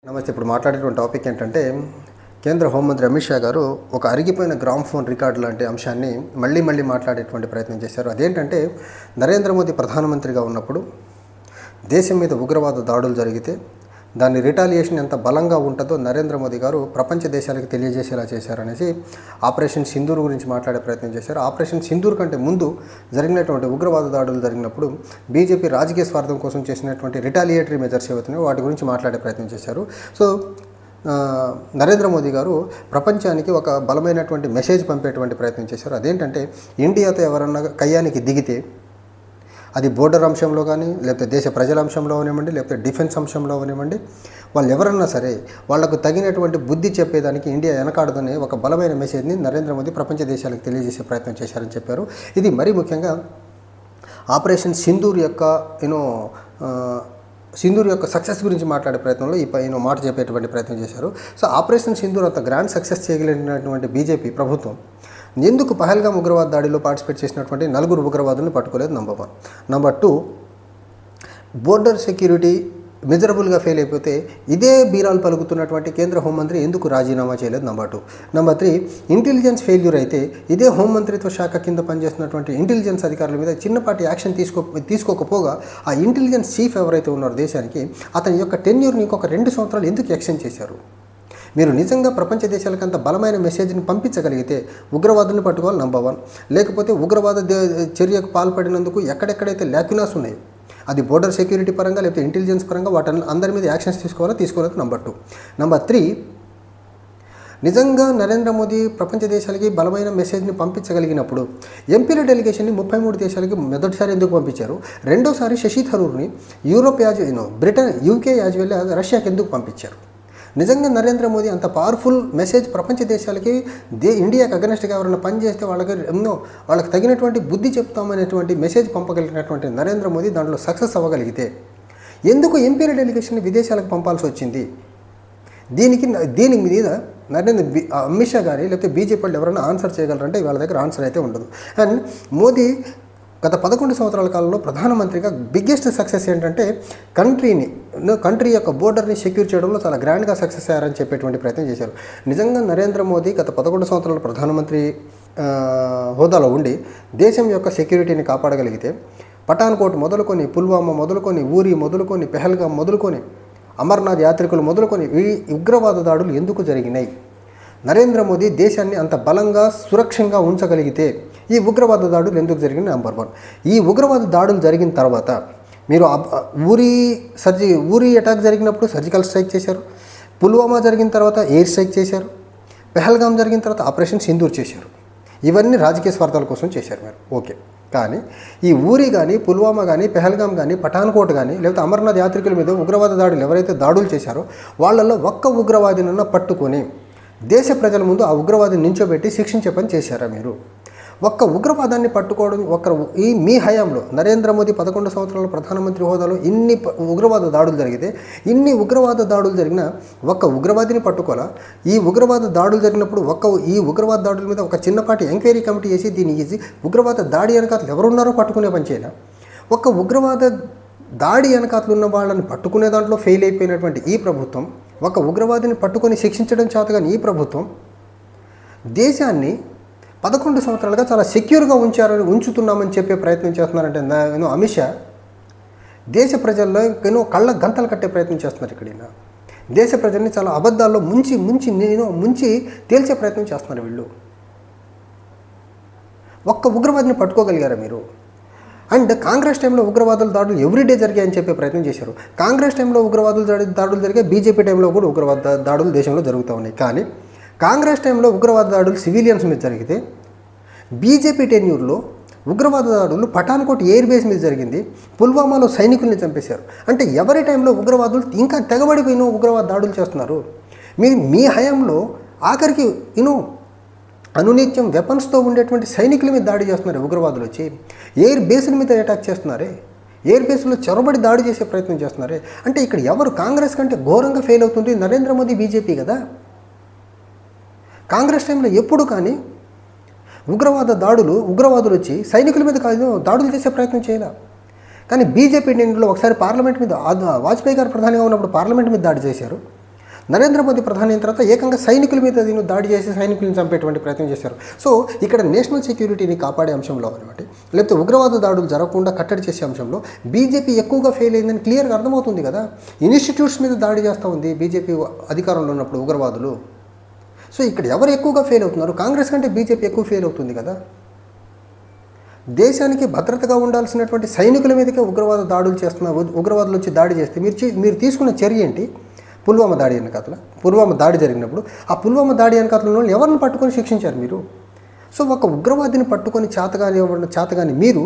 నమస్తే. ఇప్పుడు మాట్లాడేటువంటి టాపిక్ ఏంటంటే కేంద్ర హోంమంత్రి అమిత్ షా గారు ఒక అరిగిపోయిన గ్రామ్ఫోన్ రికార్డు లాంటి అంశాన్ని మళ్ళీ మాట్లాడేటువంటి ప్రయత్నం చేశారు. అదేంటంటే నరేంద్ర మోదీ ప్రధానమంత్రిగా ఉన్నప్పుడు దేశం మీద ఉగ్రవాద దాడులు జరిగితే దాని రిటాలియేషన్ ఎంత బలంగా ఉంటుందో నరేంద్ర మోదీ గారు ప్రపంచ దేశాలకు తెలియజేసేలా చేశారనేసి ఆపరేషన్ సింధూర్ గురించి మాట్లాడే ప్రయత్నం చేశారు. ఆపరేషన్ సింధూర్ కంటే ముందు జరిగినటువంటి ఉగ్రవాద దాడులు జరిగినప్పుడు బీజేపీ రాజకీయ స్వార్థం కోసం చేసినటువంటి రిటాలియేటరీ మెజర్స్ ఏవైతున్నాయో వాటి గురించి మాట్లాడే ప్రయత్నం చేశారు. సో నరేంద్ర మోదీ గారు ప్రపంచానికి ఒక బలమైనటువంటి మెసేజ్ పంపేటువంటి ప్రయత్నం చేశారు. అదేంటంటే ఇండియాతో ఎవరన్నా కయ్యానికి దిగితే అది బోర్డర్ అంశంలో కానీ లేకపోతే దేశ ప్రజల అంశంలో అవనివ్వండి లేకపోతే డిఫెన్స్ అంశంలో అవనివ్వండి వాళ్ళు ఎవరన్నా సరే వాళ్లకు తగినటువంటి బుద్ధి చెప్పేదానికి ఇండియా వెనకాడదనే ఒక బలమైన మెసేజ్ని నరేంద్ర మోదీ ప్రపంచ దేశాలకు తెలియజేసే ప్రయత్నం చేశారని చెప్పారు. ఇది మరీ ముఖ్యంగా ఆపరేషన్ సింధూర్ యొక్క సింధూర్ యొక్క సక్సెస్ గురించి మాట్లాడే ప్రయత్నంలో ఈ మాట చెప్పేటువంటి ప్రయత్నం చేశారు. సో ఆపరేషన్ సింధూర్ అంత గ్రాండ్ సక్సెస్ చేయగలిగినటువంటి బీజేపీ ప్రభుత్వం ఎందుకు పహల్గామ్ ఉగ్రవాద దాడిలో పార్టిసిపేట్ చేసినటువంటి 4 ఉగ్రవాదులను పట్టుకోలేదు? నంబర్ 1. నంబర్ 2, బోర్డర్ సెక్యూరిటీ మిజరబుల్గా ఫెయిల్ అయిపోతే ఇదే బీరాలు పలుకుతున్నటువంటి కేంద్ర హోంమంత్రి ఎందుకు రాజీనామా చేయలేదు? నంబర్ 2. నంబర్ 3, ఇంటెలిజెన్స్ ఫెయిల్యూర్ అయితే ఇదే హోంమంత్రిత్వ శాఖ కింద పనిచేస్తున్నటువంటి ఇంటెలిజెన్స్ అధికారుల మీద చిన్నపాటి యాక్షన్ తీసుకోకపోగా ఆ ఇంటెలిజెన్స్ చీఫ్ ఎవరైతే ఉన్నారో దేశానికి అతని యొక్క టెన్యూర్ని ఇంకొక 2 సంవత్సరాలు ఎందుకు ఎక్స్టెండ్ చేశారు? మీరు నిజంగా ప్రపంచ దేశాలకు అంత బలమైన మెసేజ్ని పంపించగలిగితే ఉగ్రవాదులను పట్టుకోవాలి నంబర్ 1. లేకపోతే ఉగ్రవాద చర్యకు పాల్పడినందుకు ఎక్కడెక్కడైతే ల్యాక్యునాస్ ఉన్నాయో అది బోర్డర్ సెక్యూరిటీ పరంగా లేకపోతే ఇంటెలిజెన్స్ పరంగా వాటి అందరి మీద యాక్షన్స్ తీసుకోలేదు నంబర్ 2. నంబర్ 3, నిజంగా నరేంద్ర మోదీ ప్రపంచ దేశాలకి బలమైన మెసేజ్ని పంపించగలిగినప్పుడు ఎంపీల డెలిగేషన్ని 33 దేశాలకి మొదటిసారి ఎందుకు పంపించారు? రెండోసారి శశి థరూర్ని బ్రిటన్ యూకే యాజ్ వెల్ రష్యాకి ఎందుకు పంపించారు? నిజంగా నరేంద్ర మోదీ అంత పవర్ఫుల్ మెసేజ్ ప్రపంచ దేశాలకి ఇండియాకి అగనెస్ట్గా ఎవరైనా పనిచేస్తే వాళ్ళకి తగినటువంటి బుద్ధి చెప్తామనేటువంటి మెసేజ్ పంపగలిగినటువంటి నరేంద్ర మోదీ దాంట్లో సక్సెస్ అవ్వగలిగితే ఎందుకు ఎంపీల డెలిగేషన్ విదేశాలకు పంపాల్సి వచ్చింది? దీని మీద అమిత్ షా గారి లేకపోతే బీజేపీ వాళ్ళు ఎవరైనా ఆన్సర్ చేయగలరంటే వాళ్ళ దగ్గర ఆన్సర్ అయితే ఉండదు. అండ్ మోదీ గత 11 సంవత్సరాల కాలంలో ప్రధానమంత్రిగా బిగ్గెస్ట్ సక్సెస్ ఏంటంటే కంట్రీ యొక్క బోర్డర్ని సెక్యూర్ చేయడంలో చాలా గ్రాండ్గా సక్సెస్ అయ్యారని చెప్పేటువంటి ప్రయత్నం చేశారు. నిజంగా నరేంద్ర మోదీ గత 11 సంవత్సరాల ప్రధానమంత్రి హోదాలో ఉండి దేశం యొక్క సెక్యూరిటీని కాపాడగలిగితే పఠాన్కోట్ మొదలుకొని పుల్వామా మొదలుకొని ఊరి మొదలుకొని పెహల్గాం మొదలుకొని అమర్నాథ్ యాత్రికులు మొదలుకొని ఈ ఉగ్రవాద దాడులు ఎందుకు జరిగినాయి? నరేంద్ర మోదీ దేశాన్ని అంత బలంగా సురక్షంగా ఉంచగలిగితే ఈ ఉగ్రవాద దాడులు ఎందుకు జరిగినాయి? నంబర్ 1. ఈ ఉగ్రవాద దాడులు జరిగిన తర్వాత మీరు ఊరి అటాక్ జరిగినప్పుడు సర్జికల్ స్ట్రైక్ చేశారు, పుల్వామా జరిగిన తర్వాత ఎయిర్ స్ట్రైక్ చేశారు, పెహల్గాం జరిగిన తర్వాత ఆపరేషన్ సింధూర్ చేశారు. ఇవన్నీ రాజకీయ స్వార్థాల కోసం చేశారు మీరు, ఓకే. కానీ ఈ ఊరి కానీ పుల్వామా కానీ పెహల్గాం కానీ పఠాన్కోట్ కానీ లేకపోతే అమర్నాథ్ యాత్రికుల మీద ఉగ్రవాద దాడులు ఎవరైతే దాడులు చేశారో వాళ్ళల్లో ఒక్క ఉగ్రవాదినన్నా పట్టుకొని దేశ ప్రజల ముందు ఆ ఉగ్రవాదిని నించోబెట్టి శిక్షించే పని చేశారా మీరు? ఒక్క ఉగ్రవాదాన్ని పట్టుకోవడం మీ హయాంలో నరేంద్ర మోదీ 11 సంవత్సరాల ప్రధానమంత్రి హోదాలో ఇన్ని ఉగ్రవాద దాడులు జరిగితే ఇన్ని ఉగ్రవాద దాడులు జరిగిన ఒక్క ఉగ్రవాదిని పట్టుకోవాలా? ఈ ఉగ్రవాద దాడులు జరిగినప్పుడు ఈ ఉగ్రవాద దాడుల మీద ఒక చిన్నపాటి ఎంక్వైరీ కమిటీ చేసి దీనికి ఉగ్రవాద దాడి వెనకాతలు ఎవరున్నారో పట్టుకునే పని చేయాలి. ఒక్క ఉగ్రవాద దాడి వెనకాతలు ఉన్న వాళ్ళని పట్టుకునే దాంట్లో ఫెయిల్ అయిపోయినటువంటి ఈ ప్రభుత్వం ఒక ఉగ్రవాదిని పట్టుకొని శిక్షించడం చేతగాని ఈ ప్రభుత్వం దేశాన్ని 11 సంవత్సరాలుగా చాలా సెక్యూర్గా ఉంచుతున్నామని చెప్పే ప్రయత్నం చేస్తున్నారంటే అమిత్ షా దేశ ప్రజల్లో కళ్ళ గంతలు కట్టే ప్రయత్నం చేస్తున్నారు. ఇక్కడ దేశ ప్రజల్ని చాలా అబద్ధాల్లో ముంచి తేల్చే ప్రయత్నం చేస్తున్నారు వీళ్ళు. ఒక్క ఉగ్రవాదిని పట్టుకోగలిగారా మీరు? అండ్ కాంగ్రెస్ టైంలో ఉగ్రవాదుల దాడులు ఎవ్రీడే జరిగాయని చెప్పే ప్రయత్నం చేశారు. కాంగ్రెస్ టైంలో దాడులు జరిగాయి, బీజేపీ టైంలో కూడా ఉగ్రవాద దాడులు దేశంలో జరుగుతూ ఉన్నాయి. కానీ కాంగ్రెస్ టైంలో ఉగ్రవాద దాడులు సివిలియన్స్ మీద జరిగితే బీజేపీ టెన్యూర్లో ఉగ్రవాద దాడులు పఠాన్కోట్ ఎయిర్ బేస్ మీద జరిగింది, పుల్వామాలో సైనికుల్ని చంపేశారు. అంటే ఎవరి టైంలో ఉగ్రవాదులు ఇంకా తెగబడిపోయిన ఉగ్రవాద దాడులు చేస్తున్నారు? మీ హయాంలో ఆఖరికి అనునిత్యం వెపన్స్తో ఉండేటువంటి సైనికుల మీద దాడి చేస్తున్నారు ఉగ్రవాదులు వచ్చి. ఎయిర్ బేస్ల మీద అటాక్ చేస్తున్నారే, ఎయిర్ బేస్లో చొరబడి దాడి చేసే ప్రయత్నం చేస్తున్నారే. అంటే ఇక్కడ ఎవరు కాంగ్రెస్ కంటే ఘోరంగా ఫెయిల్ అవుతుంది? నరేంద్ర మోదీ బీజేపీ కదా. కాంగ్రెస్ టైంలో ఎప్పుడు కానీ ఉగ్రవాదులు వచ్చి సైనికుల మీద దాడులు చేసే ప్రయత్నం చేయాలి. కానీ బీజేపీ నిండులో ఒకసారి పార్లమెంట్ మీద వాజ్పేయి గారు ప్రధానిగా ఉన్నప్పుడు పార్లమెంట్ మీద దాడి చేశారు. నరేంద్ర మోదీ ప్రధాని అయిన తర్వాత ఏకంగా సైనికుల మీద దీన్ని దాడి చేసి సైనికులను చంపేటువంటి ప్రయత్నం చేశారు. సో ఇక్కడ నేషనల్ సెక్యూరిటీని కాపాడే అంశంలో అనమాట, లేకపోతే ఉగ్రవాద దాడులు జరగకుండా కట్టడి చేసే అంశంలో బీజేపీ ఎక్కువగా ఫెయిల్ అయిందని క్లియర్గా అర్థమవుతుంది కదా. ఇన్స్టిట్యూట్స్ మీద దాడి చేస్తూ ఉంది బీజేపీ అధికారంలో ఉన్నప్పుడు ఉగ్రవాదులు. సో ఇక్కడ ఎవరు ఎక్కువగా ఫెయిల్ అవుతున్నారు? కాంగ్రెస్ కంటే బీజేపీ ఎక్కువ ఫెయిల్ అవుతుంది కదా. దేశానికి భద్రతగా ఉండాల్సినటువంటి సైనికుల మీదకే ఉగ్రవాద దాడులు చేస్తున్నారు. ఉగ్రవాదులు వచ్చి దాడి చేస్తే మీరు తీసుకున్న చర్య ఏంటి? పుల్వామా దాడి వెనకాతల, పుల్వామా దాడి జరిగినప్పుడు ఆ పుల్వామా దాడి వెనకాతల ఎవరిని పట్టుకొని శిక్షించారు మీరు? సో ఒక ఉగ్రవాదిని పట్టుకొని చేతగాని మీరు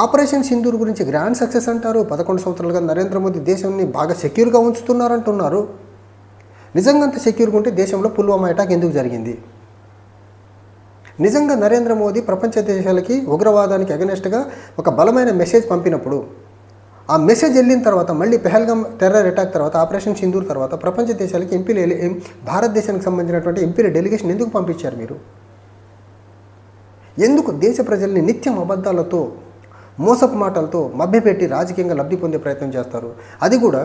ఆపరేషన్ సింధూర్ గురించి గ్రాండ్ సక్సెస్ అంటారు. 11 సంవత్సరాలుగా నరేంద్ర మోదీ దేశాన్ని బాగా సెక్యూర్గా ఉంచుతున్నారంటున్నారు. నిజంగా అంత సెక్యూర్గా ఉంటే దేశంలో పుల్వామా అటాక్ ఎందుకు జరిగింది? నిజంగా నరేంద్ర మోదీ ప్రపంచ దేశాలకి ఉగ్రవాదానికి అగెనెస్ట్గా ఒక బలమైన మెసేజ్ పంపినప్పుడు, ఆ మెసేజ్ వెళ్ళిన తర్వాత మళ్ళీ పెహల్గామ్ టెర్రర్ అటాక్ తర్వాత ఆపరేషన్ సింధూర్ తర్వాత ప్రపంచ దేశాలకి భారతదేశానికి సంబంధించినటువంటి ఎంపీల డెలిగేషన్ ఎందుకు పంపించారు మీరు? ఎందుకు దేశ ప్రజల్ని నిత్యం అబద్ధాలతో మోసపు మాటలతో మభ్యపెట్టి రాజకీయంగా లబ్ధి పొందే ప్రయత్నం చేస్తారు? అది కూడా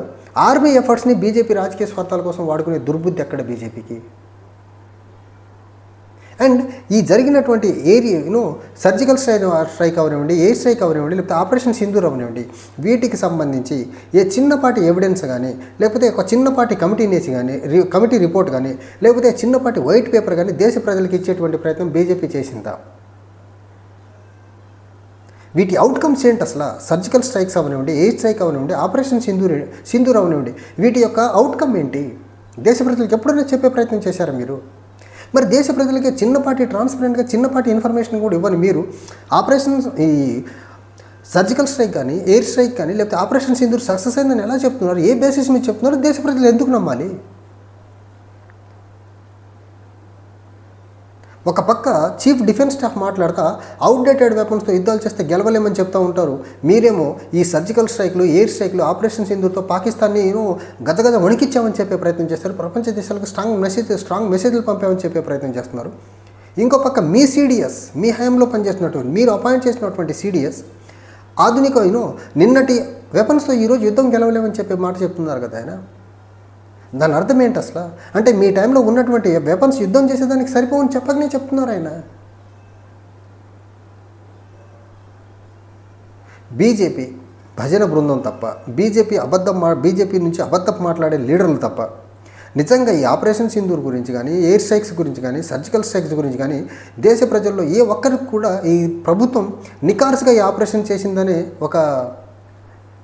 ఆర్మీ ఎఫర్ట్స్ని బీజేపీ రాజకీయ స్వార్థాల కోసం వాడుకునే దుర్బుద్ధి ఎక్కడ బీజేపీకి? అండ్ ఈ జరిగినటువంటి సర్జికల్ స్ట్రైక్ అవనివ్వండి, ఎయిర్ స్ట్రైక్ అవనివ్వండి, లేకపోతే ఆపరేషన్ సింధూర్ అవనివ్వండి, వీటికి సంబంధించి ఏ చిన్నపాటి ఎవిడెన్స్ కానీ, లేకపోతే ఒక చిన్నపాటి కమిటీనేసి కానీ, కమిటీ రిపోర్ట్ కానీ, లేకపోతే చిన్నపాటి వైట్ పేపర్ కానీ దేశ ప్రజలకు ఇచ్చేటువంటి ప్రయత్నం బీజేపీ చేసిందా? వీటి అవుట్కమ్స్ ఏంటి అసలు? సర్జికల్ స్ట్రైక్స్ అవనివ్వండి, ఎయిర్ స్ట్రైక్ అవనివ్వండి, ఆపరేషన్ సింధూర్ అవనివ్వండి, వీటి యొక్క అవుట్కమ్ ఏంటి? దేశ ప్రజలకు ఎప్పుడైనా చెప్పే ప్రయత్నం చేశారా మీరు? మరి దేశ ప్రజలకి చిన్నపాటి ట్రాన్స్పరెంట్గా చిన్నపాటి ఇన్ఫర్మేషన్ కూడా ఇవ్వని మీరు ఈ సర్జికల్ స్ట్రైక్ కానీ, ఎయిర్ స్ట్రైక్ కానీ, లేకపోతే ఆపరేషన్ సింధూర్ సక్సెస్ అయిందని ఎలా చెప్తున్నారు? ఏ బేసిస్ మీద చెప్తున్నారు? దేశ ప్రజలు ఎందుకు నమ్మాలి? ఒక పక్క చీఫ్ డిఫెన్స్ స్టాఫ్ మాట్లాడతా అవుట్డేటెడ్ వెపన్స్తో యుద్ధాలు చేస్తే గెలవలేమని చెప్తూ ఉంటారు. మీరేమో ఈ సర్జికల్ స్ట్రైక్లు, ఎయిర్ స్ట్రైక్లు, ఆపరేషన్ సింధూర్తో పాకిస్తాన్ని గజగజ వణికిచ్చామని చెప్పే ప్రయత్నం చేస్తారు. ప్రపంచ దేశాలకు స్ట్రాంగ్ మెసేజ్లు పంపామని చెప్పే ప్రయత్నం చేస్తున్నారు. ఇంకో పక్క మీ సిడిఎస్, మీ హయాంలో పనిచేస్తున్నటువంటి, మీరు అపాయింట్ చేసినటువంటి సిడిఎస్ ఆధునిక నిన్నటి వెపన్స్తో ఈరోజు యుద్ధం గెలవలేమని చెప్పే మాట చెప్తున్నారు కదా ఆయన. దాని అర్థం ఏంటి అసలు? అంటే మీ టైంలో ఉన్నటువంటి వెపన్స్ యుద్ధం చేసేదానికి సరిపోవని చెప్పకనే చెప్తున్నారు ఆయన. బీజేపీ భజన బృందం తప్ప, బీజేపీ నుంచి అబద్ధం మాట్లాడే లీడర్లు తప్ప నిజంగా ఈ ఆపరేషన్ సింధూర్ గురించి కానీ, ఎయిర్ స్ట్రైక్స్ గురించి కానీ, సర్జికల్ స్ట్రైక్స్ గురించి కానీ దేశ ప్రజల్లో ఏ ఒక్కరికి కూడా ఈ ప్రభుత్వం నికార్స్గా ఈ ఆపరేషన్ చేసిందనే ఒక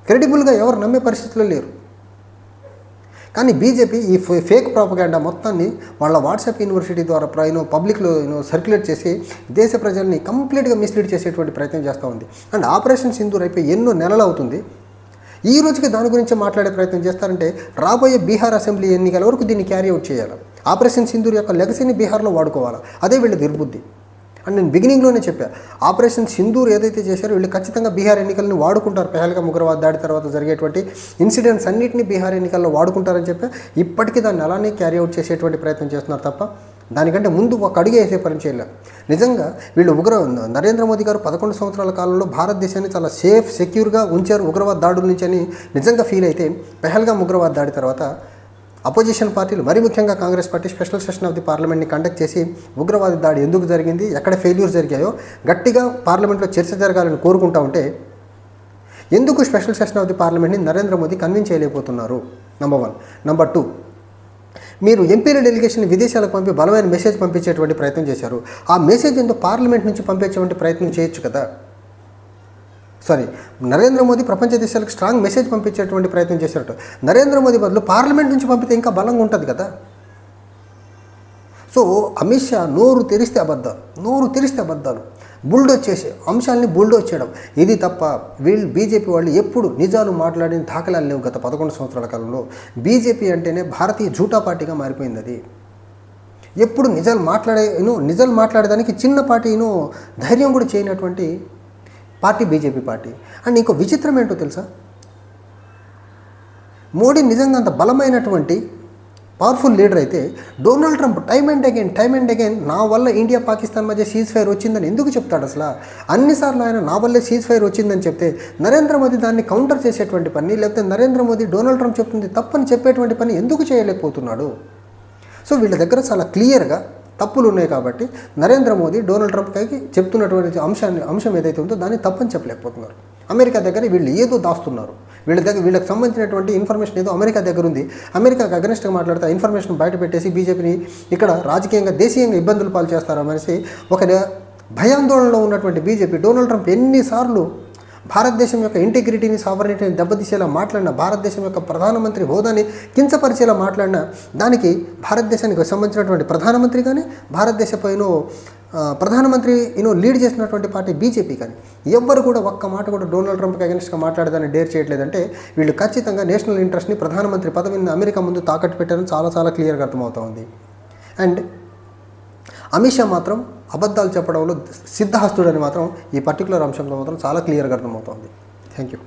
క్రెడిబుల్గా ఎవరు నమ్మే పరిస్థితిలో లేరు. కానీ బీజేపీ ఈ ఫేక్ ప్రాపగాండా మొత్తాన్ని వాళ్ళ వాట్సాప్ యూనివర్సిటీ ద్వారా పబ్లిక్లో సర్క్యులేట్ చేసి దేశ ప్రజల్ని కంప్లీట్గా మిస్లీడ్ చేసేటువంటి ప్రయత్నం చేస్తూ ఉంది. అండ్ ఆపరేషన్ సింధూర్ అయిపోయి ఎన్నో నెలలు అవుతుంది. ఈ రోజుకి దాని గురించి మాట్లాడే ప్రయత్నం చేస్తారంటే రాబోయే బీహార్ అసెంబ్లీ ఎన్నికల వరకు దీన్ని క్యారీ అవుట్ చేయాలి. ఆపరేషన్ సింధూర్ యొక్క లెగసీని బీహార్లో వాడుకోవాలి. అదే వీళ్ళ దుర్బుద్ధి. అండ్ నేను బిగినింగ్లోనే చెప్పాను, ఆపరేషన్ సింధూర్ ఏదైతే చేశారో వీళ్ళు ఖచ్చితంగా బీహార్ ఎన్నికలను వాడుకుంటారు. పెహల్గామ్ ఉగ్రవాద దాడి తర్వాత జరిగేటువంటి ఇన్సిడెంట్స్ అన్నింటినీ బీహార్ ఎన్నికల్లో వాడుకుంటారని చెప్పి ఇప్పటికీ దాన్ని అలానే క్యారీ అవుట్ చేసేటువంటి ప్రయత్నం చేస్తున్నారు తప్ప దానికంటే ముందు ఒక అడుగు వేసే పని చేయలేదు. నిజంగా వీళ్ళు నరేంద్ర మోదీ గారు 11 సంవత్సరాల కాలంలో భారతదేశాన్ని చాలా సెక్యూర్గా ఉంచారు ఉగ్రవాద దాడుల నుంచి అని నిజంగా ఫీల్ అయితే, పెహల్గామ్ ఉగ్రవాద దాడి తర్వాత అపోజిషన్ పార్టీలు, మరీ ముఖ్యంగా Congress party special session of the పార్లమెంట్ని కండక్ట్ చేసి ఉగ్రవాద దాడి ఎందుకు జరిగింది, ఎక్కడ ఫెయిల్యూర్ జరిగాయో గట్టిగా పార్లమెంట్లో చర్చ జరగాలని కోరుకుంటూ ఉంటే ఎందుకు స్పెషల్ సెషన్ ఆఫ్ ది పార్లమెంట్ని నరేంద్ర మోదీ కన్విన్స్ చేయలేకపోతున్నారు? నంబర్ 1. నంబర్ 2, మీరు ఎంపీల డెలిగేషన్ విదేశాలకు పంపి బలమైన మెసేజ్ పంపించేటువంటి ప్రయత్నం చేశారు. ఆ మెసేజ్ ఎందుకు పార్లమెంట్ నుంచి పంపించేటువంటి ప్రయత్నం చేయొచ్చు కదా. నరేంద్ర మోదీ ప్రపంచ దేశాలకు స్ట్రాంగ్ మెసేజ్ పంపించేటువంటి ప్రయత్నం చేశారట. నరేంద్ర మోదీ బదులు పార్లమెంట్ నుంచి పంపితే ఇంకా బలంగా ఉంటుంది కదా. సో అమిత్ షా నోరు తెరిస్తే అబద్ధాలు, బుల్డోజ్ చేసే అంశాలని బుల్డోజ్ చేయడం, ఇది తప్ప బీజేపీ వాళ్ళు ఎప్పుడు నిజాలు మాట్లాడిన దాఖలాలు లేవు. గత 11 సంవత్సరాల కాలంలో బీజేపీ అంటేనే భారతీయ జూటా పార్టీగా మారిపోయింది. అది ఎప్పుడు నిజాలు మాట్లాడేదానికి చిన్నపాటి ధైర్యం కూడా చేయనటువంటి పార్టీ బీజేపీ పార్టీ. అండ్ ఇంకో విచిత్రం ఏంటో తెలుసా, మోడీ నిజంగా అంత బలమైనటువంటి పవర్ఫుల్ లీడర్ అయితే Donald Trump time and again నా వల్ల ఇండియా పాకిస్తాన్ మధ్య సీజ్ ఫైర్ వచ్చిందని ఎందుకు చెప్తాడు అసలు? అన్నిసార్లు ఆయన నా వల్లే సీజ్ ఫైర్ వచ్చిందని చెప్తే నరేంద్ర మోదీ దాన్ని కౌంటర్ చేసేటువంటి పని, లేకపోతే నరేంద్ర మోదీ డొనాల్డ్ ట్రంప్ చెప్తుంది తప్పని చెప్పేటువంటి పని ఎందుకు చేయలేకపోతున్నాడు? సో వీళ్ళ దగ్గర చాలా క్లియర్గా తప్పులు ఉన్నాయి కాబట్టి నరేంద్ర మోదీ డొనాల్డ్ ట్రంప్కి చెప్తున్నటువంటి అంశం ఏదైతే ఉందో దాన్ని తప్పని చెప్పలేకపోతున్నారు. అమెరికా దగ్గర వీళ్ళు ఏదో దాస్తున్నారు, వీళ్ళకి సంబంధించినటువంటి ఇన్ఫర్మేషన్ ఏదో అమెరికా దగ్గర ఉంది. అమెరికాకి అగెనిస్ట్గా మాట్లాడితే ఇన్ఫర్మేషన్ బయట పెట్టేసి బీజేపీని ఇక్కడ రాజకీయంగా దేశీయంగా ఇబ్బందులు పాలు చేస్తారనేసి ఒక భయాందోళనలో ఉన్నటువంటి బీజేపీ డొనాల్డ్ ట్రంప్ ఎన్నిసార్లు భారతదేశం యొక్క ఇంటిగ్రిటీని, సావరిటీని దెబ్బతీసేలా మాట్లాడిన, భారతదేశం యొక్క ప్రధానమంత్రి హోదాని కించపరిచేలా మాట్లాడిన దానికి భారతదేశానికి సంబంధించినటువంటి ప్రధానమంత్రి కానీ, భారతదేశపైన ప్రధానమంత్రి లీడ్ చేసినటువంటి పార్టీ బీజేపీ కానీ ఎవ్వరు కూడా ఒక్క మాట కూడా డొనాల్డ్ ట్రంప్కి అగెనిస్ట్గా మాట్లాడదాన్ని డేర్ చేయట్లేదంటే వీళ్ళు ఖచ్చితంగా నేషనల్ ఇంట్రెస్ట్ని, ప్రధానమంత్రి పదవిని అమెరికా ముందు తాకట్టు పెట్టారని చాలా క్లియర్గా అర్థమవుతా ఉంది. అండ్ అమిత్ షా మాత్రం అబద్ధాలు చెప్పడంలో సిద్ధహస్తుడని మాత్రం ఈ పర్టికులర్ అంశంలో మాత్రం చాలా క్లియర్గా అర్థమవుతుంది. Thank you.